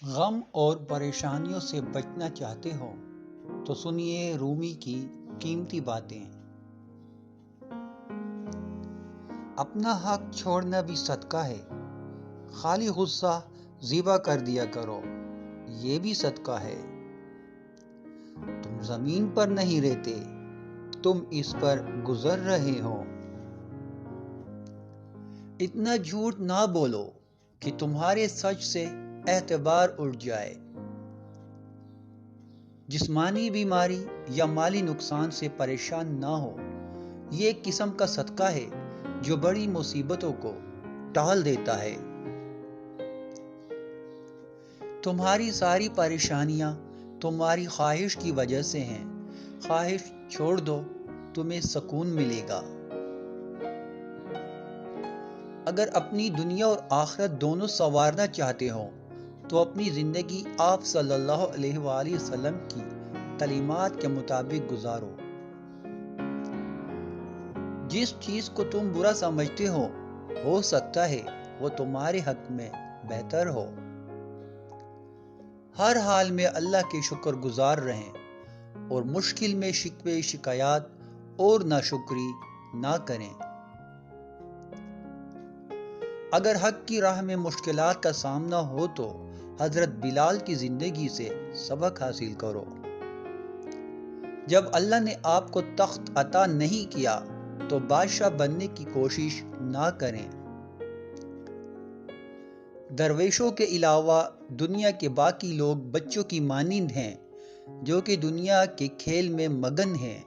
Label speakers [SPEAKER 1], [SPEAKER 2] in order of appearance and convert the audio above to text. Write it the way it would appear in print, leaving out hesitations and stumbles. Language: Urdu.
[SPEAKER 1] غم اور پریشانیوں سے بچنا چاہتے ہو تو سنیے رومی کی قیمتی باتیں۔ اپنا حق چھوڑنا بھی صدقہ ہے، خالی غصہ ذبح کر دیا کرو، یہ بھی صدقہ ہے۔ تم زمین پر نہیں رہتے، تم اس پر گزر رہے ہو۔ اتنا جھوٹ نہ بولو کہ تمہارے سچ سے اعتبار اٹھ جائے۔ جسمانی بیماری یا مالی نقصان سے پریشان نہ ہو، یہ ایک قسم کا صدقہ ہے جو بڑی مصیبتوں کو ٹال دیتا ہے۔ تمہاری ساری پریشانیاں تمہاری خواہش کی وجہ سے ہیں، خواہش چھوڑ دو، تمہیں سکون ملے گا۔ اگر اپنی دنیا اور آخرت دونوں سنوارنا چاہتے ہو تو اپنی زندگی آپ صلی اللہ علیہ وآلہ وسلم کی تعلیمات کے مطابق گزارو۔ جس چیز کو تم برا سمجھتے ہو سکتا ہے وہ تمہارے حق میں بہتر ہو۔ ہر حال میں اللہ کے شکر گزار رہیں اور مشکل میں شکوے شکایات اور ناشکری نہ کریں۔ اگر حق کی راہ میں مشکلات کا سامنا ہو تو حضرت بلال کی زندگی سے سبق حاصل کرو۔ جب اللہ نے آپ کو تخت عطا نہیں کیا تو بادشاہ بننے کی کوشش نہ کریں۔ درویشوں کے علاوہ دنیا کے باقی لوگ بچوں کی مانند ہیں جو کہ دنیا کے کھیل میں مگن ہیں۔